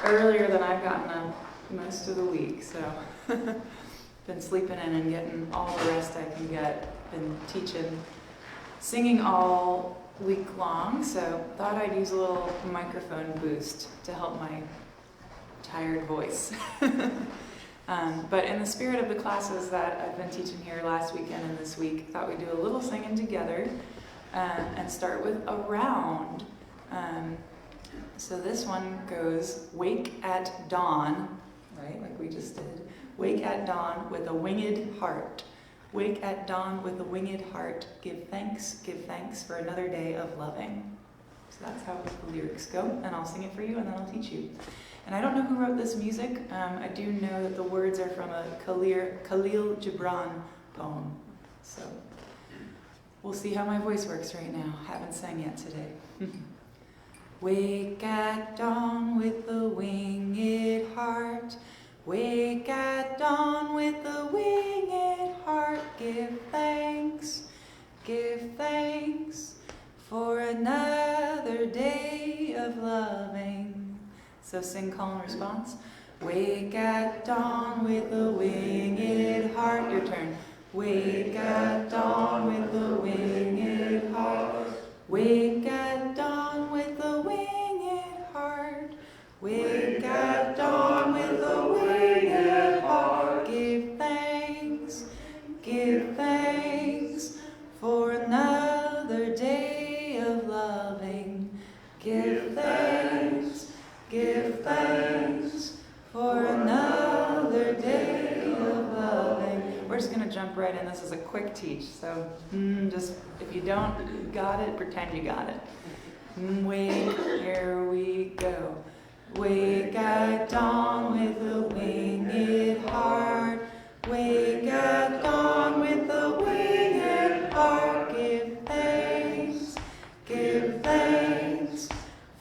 earlier than I've gotten up most of the week, so been sleeping in and getting all the rest I can get. Been teaching, singing all week long, so thought I'd use a little microphone boost to help my tired voice. But in the spirit of the classes that I've been teaching here last weekend and this week, thought we'd do a little singing together and start with a round. So this one goes, wake at dawn, right, like we just did. Wake at dawn with a winged heart. Wake at dawn with a winged heart. Give thanks for another day of loving. So that's how the lyrics go, and I'll sing it for you and then I'll teach you. And I don't know who wrote this music. I do know that the words are from a Khalil Gibran poem. So we'll see how my voice works right now. Haven't sang yet today. Wake at dawn with a winged heart. Wake at dawn with a winged heart. Give thanks for another day of loving. So sing call and response. Wake at dawn with a winged heart. Your turn. Wake at dawn with a winged heart. Wake at dawn with a winged heart. Wake at dawn with a winged heart. Give thanks for another day of loving. Give thanks for another day of loving. We're just going to jump right in. This is a quick teach, so just if you don't got it, pretend you got it. Wake, here we go. Wake at dawn with a winged heart. Wake at dawn with a winged heart. Give thanks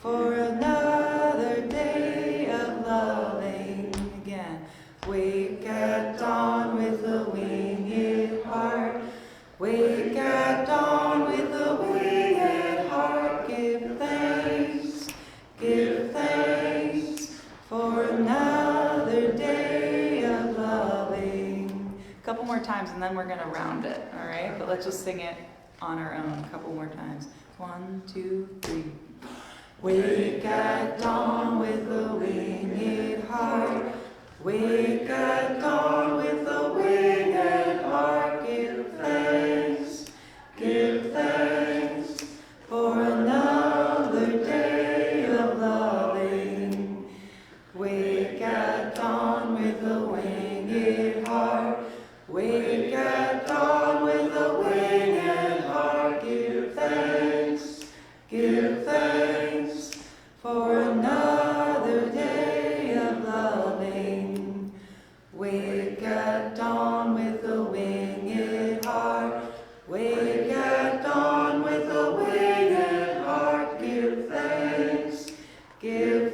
for another day of loving. Again. Wake at dawn with a winged heart. Wake at dawn with a winged heart. Give thanks for another day of loving. A couple more times and then we're going to round it, all right? But let's just sing it on our own a couple more times. 1, 2, 3. Wake at dawn with a winged heart. Wake at dawn with a winged heart. Give thanks for another day of loving. Wake at dawn with a winged heart. Wake at dawn with a winged heart. Give thanks for another day of loving. Wake at dawn with a winged heart. Wake at dawn with a winged heart. Give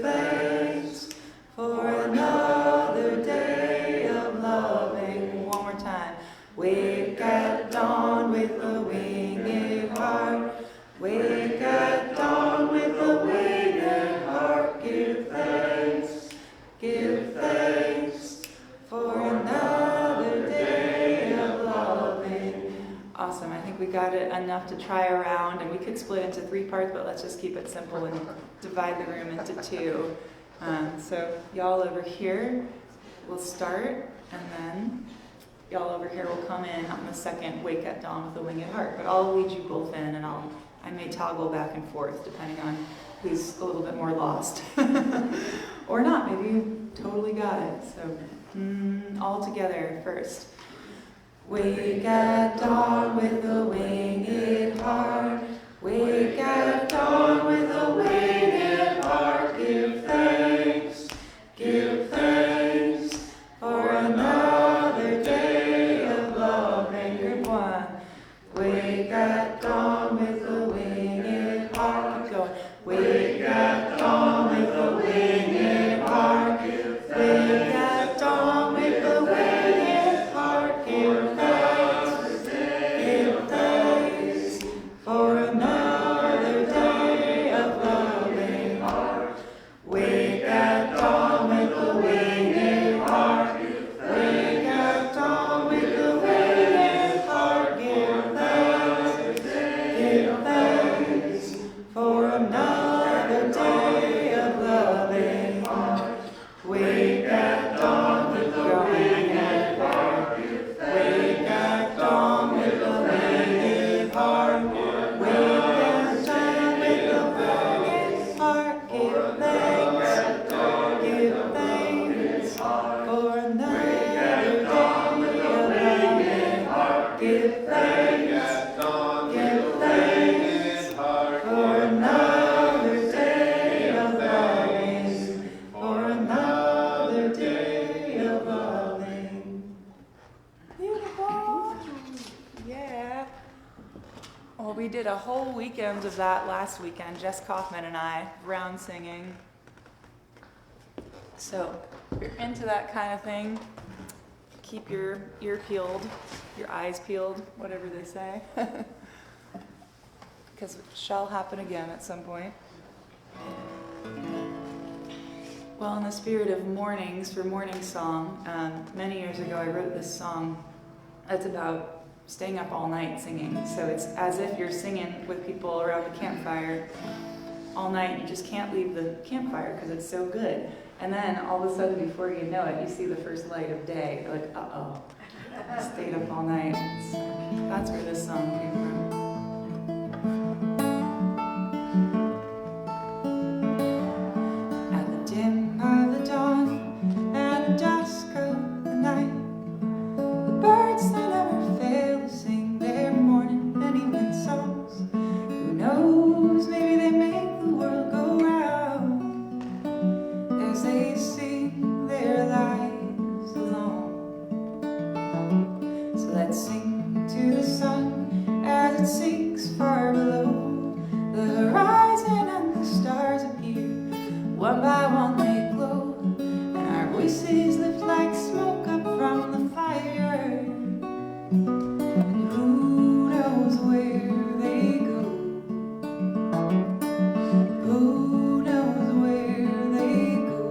thanks for another day of loving. One more time. Wake at dawn with a winged heart. Wake at dawn with a winged heart. Give thanks for another day of loving. Awesome. I think we got it enough to try a round, and we could split into 3 parts, but let's just keep it simple and divide the room into 2. So y'all over here will start, and then y'all over here will come in on the second Wake at Dawn with a Winged Heart. But I'll lead you both in, and I may toggle back and forth depending on who's a little bit more lost. Or not, maybe you totally got it. So all together first. Wake at dawn with a winged heart. Wake at dawn with a winged heart. Give thanks for another day of loving. Group 1. Wake at dawn with a winged heart. Keep going. Wake at dawn with a winged heart. Wake at dawn with a winged heart. Give thanks for another day of love. did a whole weekend of that last weekend, Jess Kaufman and I, round singing. So if you're into that kind of thing, keep your ear peeled, your eyes peeled, whatever they say. Because it shall happen again at some point. Well, in the spirit of mornings for Morningsong, many years ago I wrote this song that's about staying up all night singing. So it's as if you're singing with people around the campfire all night. You just can't leave the campfire because it's so good. And then all of a sudden, before you know it, you see the first light of day. You're like, uh-oh, I stayed up all night. That's where this song came from. At the dim of the dawn and the dusk of the night, the birds they never fail to sing their morning and evening songs. Who knows, maybe they make the world go round as they sing their lives along. So let's sing to the sun as it sinks far below the horizon, and the stars appear. One by one they glow, and our voices lift like smoke up from the fire. And who knows where they go? Who knows where they go?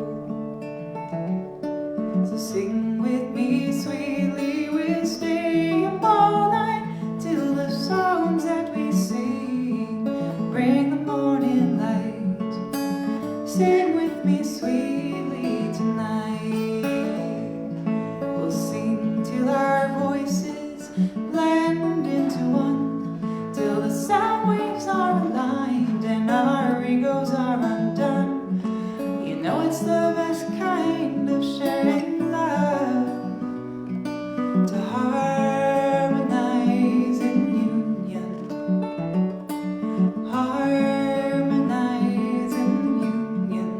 So sing with me sweetly, we'll stay up all night till the songs that we sing bring the morning light. Sing with me sweetly tonight. We'll sing till our voices blend into one, till the sound waves are aligned and our egos are undone. You know it's the best kind of sharing love, to harmonize in union, harmonize in union.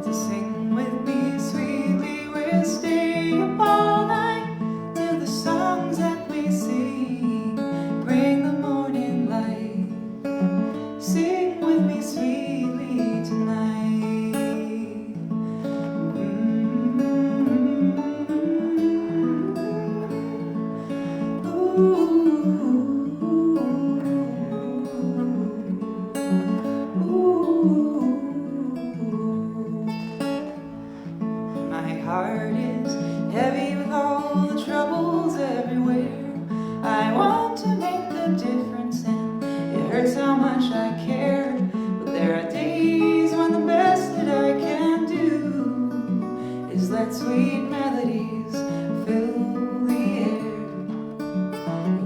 So sing with me sweetly, we'll stay up all night till the songs that we sing bring the morning light. Sing with me sweetly tonight. My heart is heavy with all the troubles everywhere. I want to make a difference, and it hurts how much I care. But there are days when the best that I can do is let sweet melodies fill the air.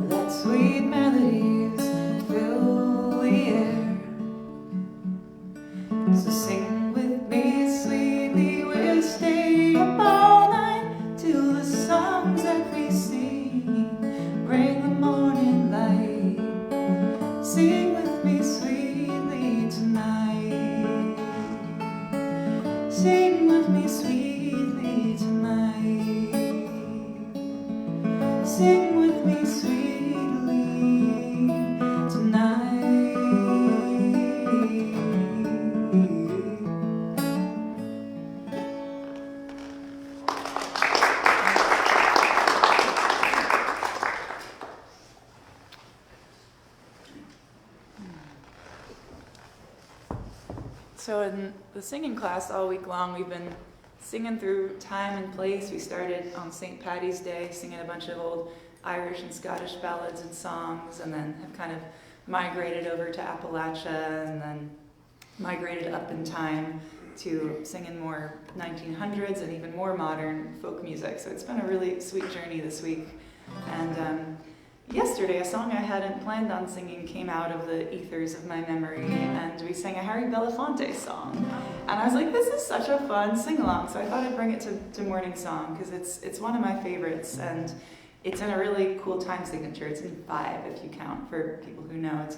Let sweet melodies fill the air. So sing with me sweetly, we'll stay up all night till the songs that we sing bring the morning light. Sing with me sweetly tonight. Sing with me sweetly tonight. Sing with me sweetly tonight. So in the singing class all week long, we've been singing through time and place. We started on St. Paddy's Day, singing a bunch of old Irish and Scottish ballads and songs, and then have kind of migrated over to Appalachia, and then migrated up in time to singing more 1900s and even more modern folk music. So it's been a really sweet journey this week. And yesterday, a song I hadn't planned on singing came out of the ethers of my memory, and we sang a Harry Belafonte song. And I was like, this is such a fun sing-along, so I thought I'd bring it to Morningsong, because it's one of my favorites, and it's in a really cool time signature. It's in 5, if you count, for people who know. It's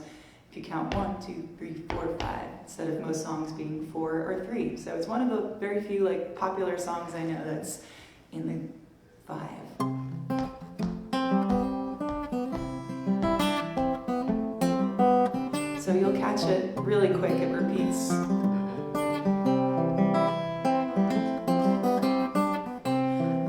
if you count 1, 2, 3, 4, 5, instead of most songs being 4 or 3. So it's one of the very few popular songs I know that's in the 5. catch it really quick. It repeats.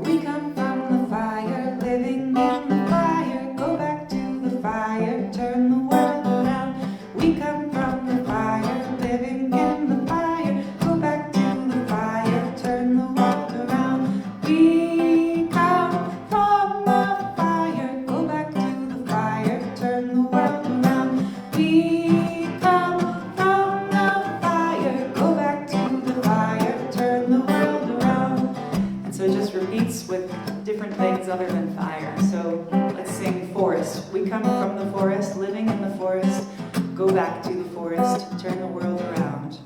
We come from the fire, living in the fire. Go back to the fire, turn the world around. We come from the fire, living in the fire. Go back to the fire, turn the world around. We come from the fire, go back to the fire, turn the world around. We come from the fire, go back to the fire, turn the world around. And so it just repeats with different things other than fire. So let's sing forest. We come from the forest, living in the forest. Go back to the forest, turn the world around.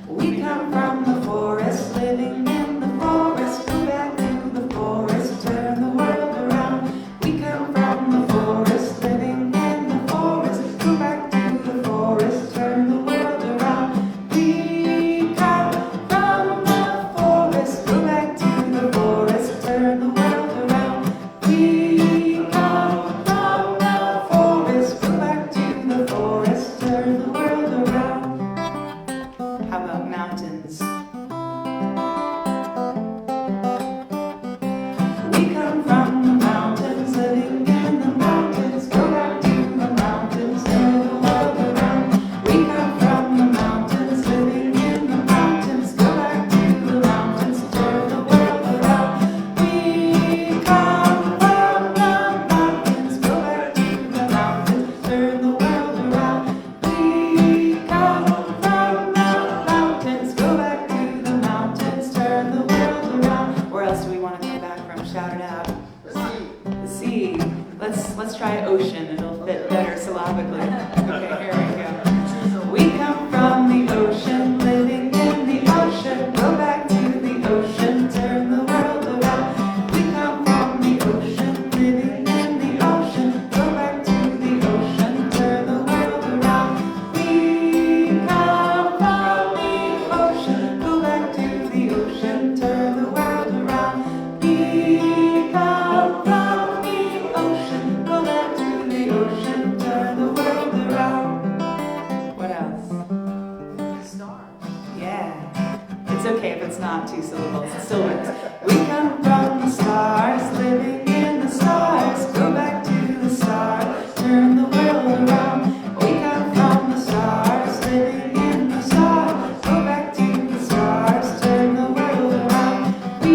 We come from the forest, living in the forest. Go back to the forest, turn the world around. We come from the forest, living in the forest. Go back to the forest, turn the world around. We come from the forest, go back to the forest, turn the world around. We come from the forest, go back to the forest, turn the world around. How about mountains? We come from the mountains, living in the mountains. Go back to the mountains, turn the world around. We come from the mountains, living in the mountains. Go back to the mountains, turn the world around. We come from the mountains, go back to the mountains, turn the world around. We come from the mountains, go back to the mountains, turn the world around. Where else do we want to come back from? Shout it out. The sea. Let's try ocean. It'll fit better syllabically. Okay, here we go. We come from the ocean, living in the ocean. Go back to the ocean, turn the world around. We come from the ocean, living in the ocean. Go back to the ocean, turn the world around. We come from the ocean, go back to the ocean, turn the world around. We come from the ocean, go back to the ocean, turn the world around. What else? Stars. Yeah. It's okay if it's not two syllables. It still works. We come from the stars, living in the stars. Go back to the stars, turn the world around. We come from the stars, living in the stars. Go back to the stars, turn the world around. We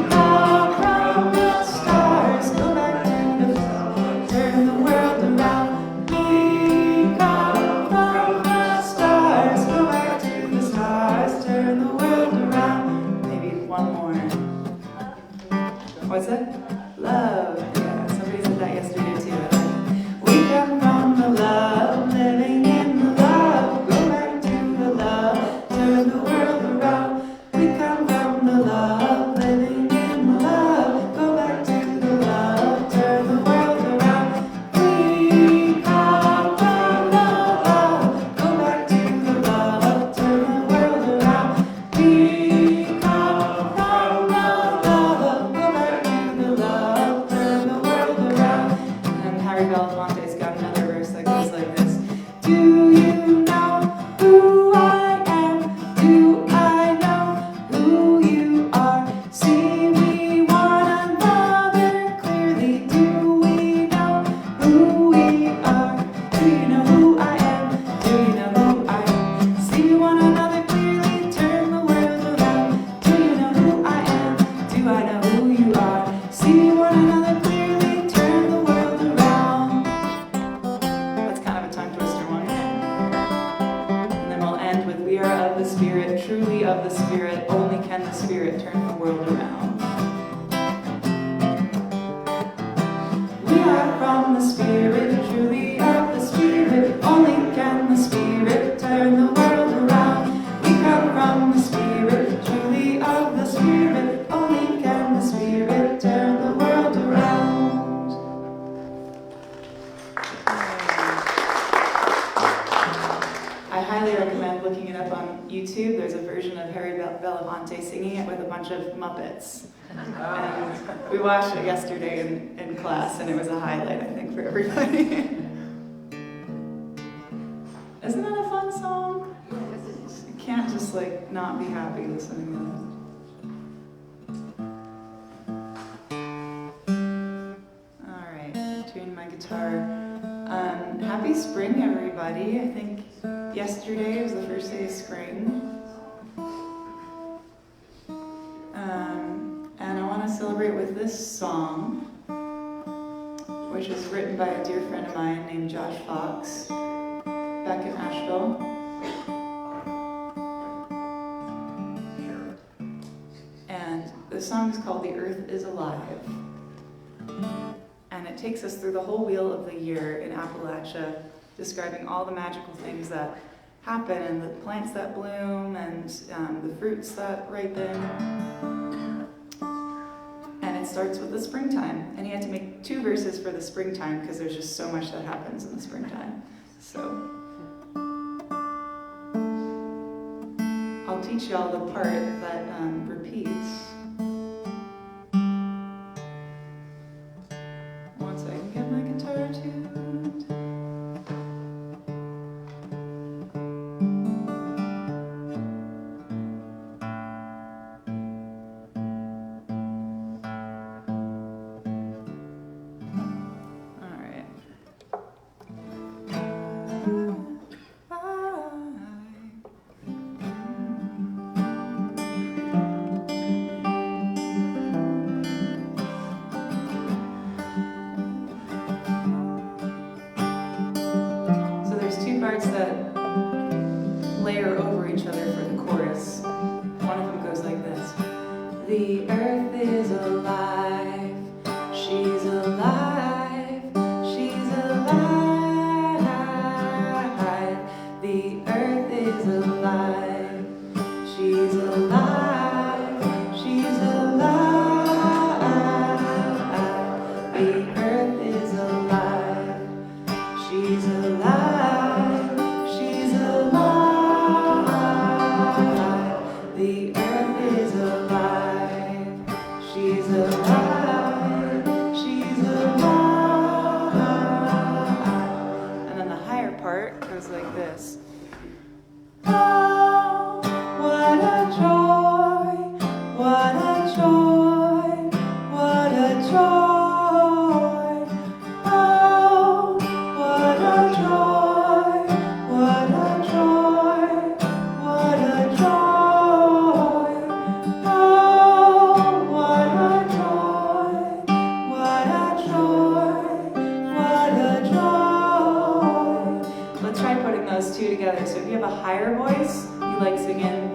come from the stars, go back to the stars, turn the world around. We come from the stars, go back to the stars, turn the world around. Maybe one more. What's that? Love. Yeah, somebody said that yesterday too. We come from the love, living in the love. Go back to the love, turn the world around. We come from the love, living in the love. Go back to the love, turn the world around. We come from the love, go back to the love, turn the world around. We come from the love, go back to the love, turn the world around. And Harry Belafonte's got another verse that goes like this. Do you know who I am? Do I know who you are? See we one another clearly. Do we know who we are? Do you know who I am? Do you know who I am? See one another clearly, turn the world around. Do you know who I am? Do I know who you are? See one another clearly, turn the world around. That's kind of a tongue twister one. And then we'll end with we are of the Spirit, truly of the Spirit, only can the Spirit turn the world around. We are from the Spirit, truly of the Spirit, only can the Spirit turn the world around. We come from the Spirit, truly of the Spirit, only can the Spirit turn the world around. I highly recommend looking it up on YouTube. There's a version of Harry Belafonte singing it with a bunch of Muppets. And we watched it yesterday in class, and it was a highlight, I think, for everybody. just like not be happy listening to this. Alright, tune my guitar. Happy spring, everybody. I think yesterday was the first day of spring. And I want to celebrate with this song, which was written by a dear friend of mine named Josh Fox back in Asheville. And the song is called The Earth is Alive. And it takes us through the whole wheel of the year in Appalachia, describing all the magical things that happen and the plants that bloom and the fruits that ripen. And it starts with the springtime. And he had to make 2 verses for the springtime because there's just so much that happens in the springtime. So I'll teach y'all the part that repeats. Once I can get my guitar tuned. Parts that layer over each other for the chorus. One of them goes like this. The earth is alive, she's alive, she's alive. The earth is alive, she's alive, she's alive. The earth is alive, she's alive. Goes like this. Oh, what a joy, what a joy, what a joy. Oh, what a joy, what a joy, what a joy. Oh, what a joy, what a joy, what a joy. Let's try putting those 2 together. So if you have a higher voice, you like singing,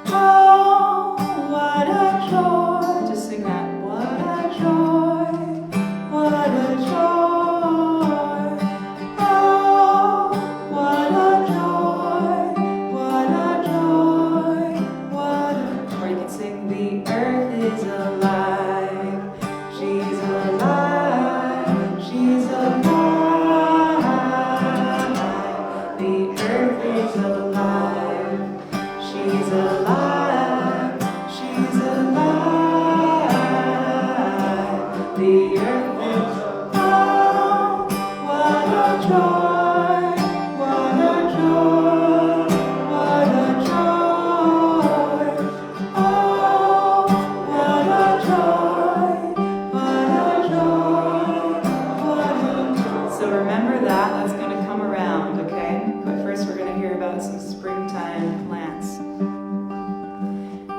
oh, what a joy. Just sing that, what a joy, what a joy. Oh, what a joy, what a joy, what a joy. Or you can sing, the earth is alive, she's alive, she's alive. She's alive, she's alive, she's alive. The earth is alive. What a joy, what a joy, what a joy. Oh, what a joy, what a joy, what a joy. So remember that, that's going to come around, okay? But first we're going to hear about some springtime plants.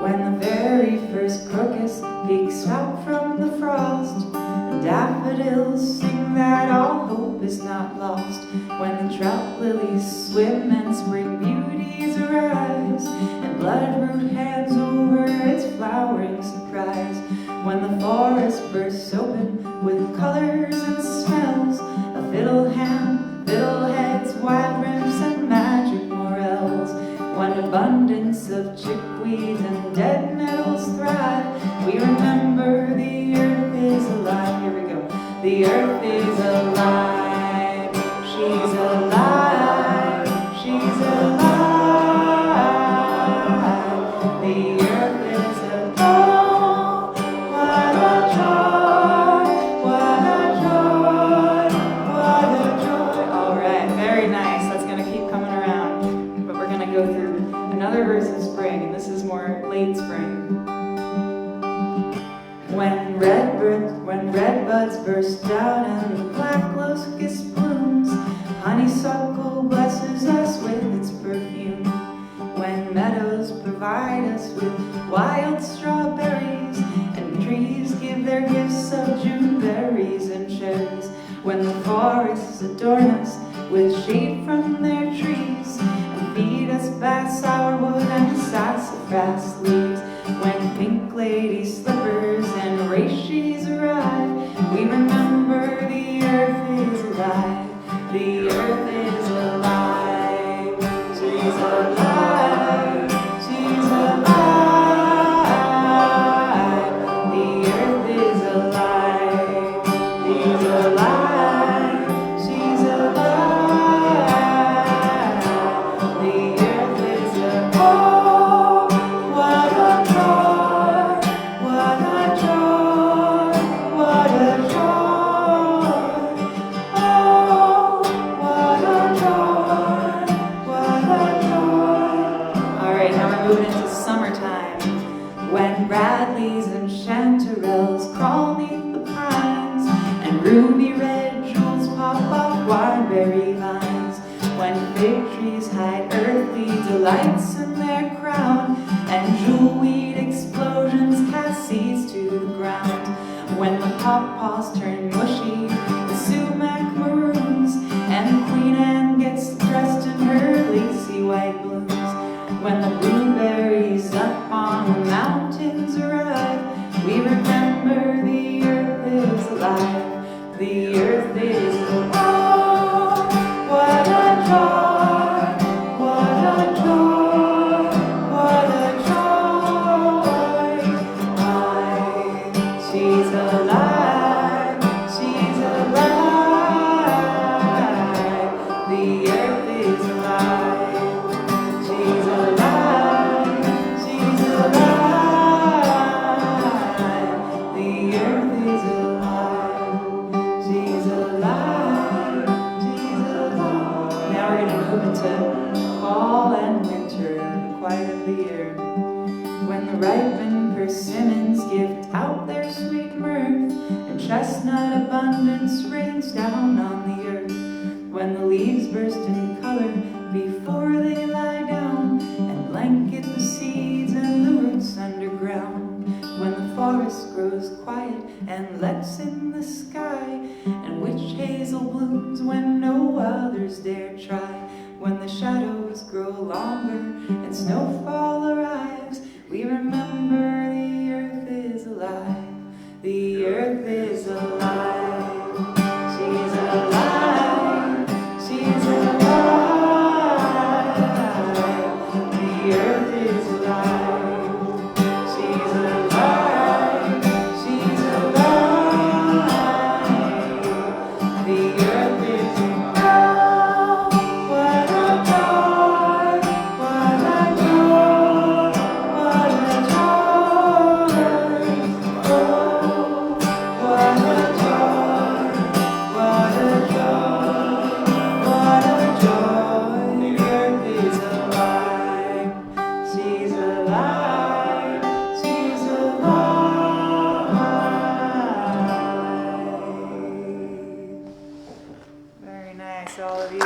When the very first crocus peeks out from the frost, and daffodils sing that all hope is not lost. When the trout lilies swim and spring beauties arise, and bloodroot hands over its flowering surprise. When the forest bursts open with colors and smells, a fiddle hand, fiddleheads, wild rims, and magic morels. When abundance of chickweed and dead nettles thrive, we remember the earth is alive. Here we go. The earth is alive, she's alive, she's alive. The earth is alive. What a joy, what a joy, what a joy. All right, very nice. That's going to keep coming around. But we're going to go through a another verse of spring, and this is more late spring. When red buds burst out and the black locust blooms, honeysuckle blesses us with its perfume. When meadows provide us with wild strawberries, and trees give their gifts of June berries and cherries. When the forests adorn us with shade from their trees, and feed us by sourwood and sassafras leaves. When pink lady slippers and reishi arrive, we remember the earth is alive. The earth is alive. She's alive. She's alive. The earth is alive. She's alive. She's alive. The earth is alive. Oh, what a joy! What a joy! What a joy! Oh, what a joy! What a joy! All right, now we're moving into summertime, when Bradleys and chanterelles crawl neath the pines, and ruby red jewels pop off wineberry vines. When fig trees hide earthly delights in their crown, and jewelweed explosions cast seeds to the ground. When the pawpaws turn mushy, the sumac maroons, and Queen Anne gets dressed in her lacy white blooms. When the blueberries up on the mountains arrive, we remember the earth is alive. The earth is alive. Oh, what a joy! What a joy! What a joy! Why, she's alive. She's alive. The earth is alive. She's alive. She's alive. The earth is alive. She's alive. She's alive. Now we're going to move into fall and winter, the quiet of the year. When the ripened persimmons give out their sweet mirth, and chestnut abundance rains down on the earth. When the leaves burst in color before they lie down, and blanket the seeds and the roots underground. When the forest grows quiet and lets in the sky, and witch hazel blooms when no others dare try. When the shadows grow longer and snowfall arrives, we remember the earth is alive. The earth is alive. She's alive. She's alive. The earth is alive. She's alive. She's alive. The earth is alive. What a joy! What a joy! What a joy! Oh, what a joy! What a joy! What a joy! The earth is alive. She's alive. She's alive. Very nice, all of you.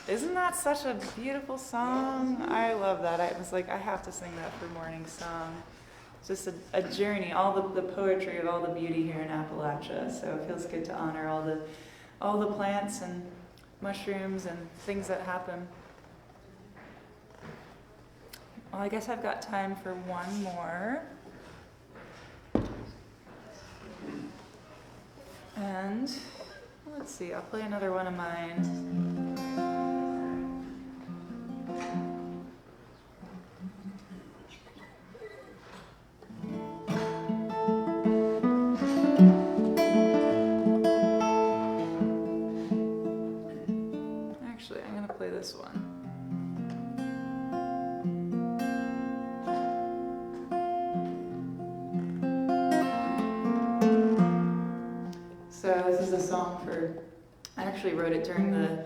Isn't that such a beautiful song? I love that. I was like, I have to sing that for Morningsong. It's just a journey, all the poetry of all the beauty here in Appalachia. So it feels good to honor all the plants and mushrooms and things that happen. Well, I guess I've got time for one more. And let's see, I'll play another one of mine. Actually, I'm going to play this one. So this is a song I actually wrote it during the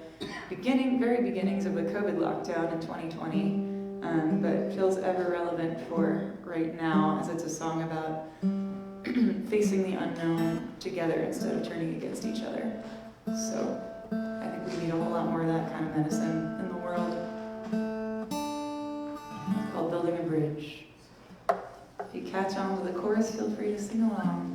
very beginnings of the COVID lockdown in 2020, but feels ever relevant for right now, as it's a song about facing the unknown together instead of turning against each other. So I think we need a whole lot more of that kind of medicine in the world. It's called Building a Bridge. If you catch on to the chorus, feel free to sing along.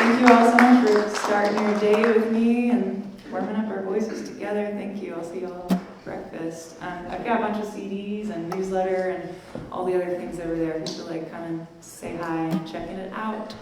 Thank you all so much for starting your day with me and warming up our voices together. Thank you. I'll see you all at breakfast. I've got a bunch of CDs and newsletter and all the other things over there. If you feel like coming to say hi and checking it out.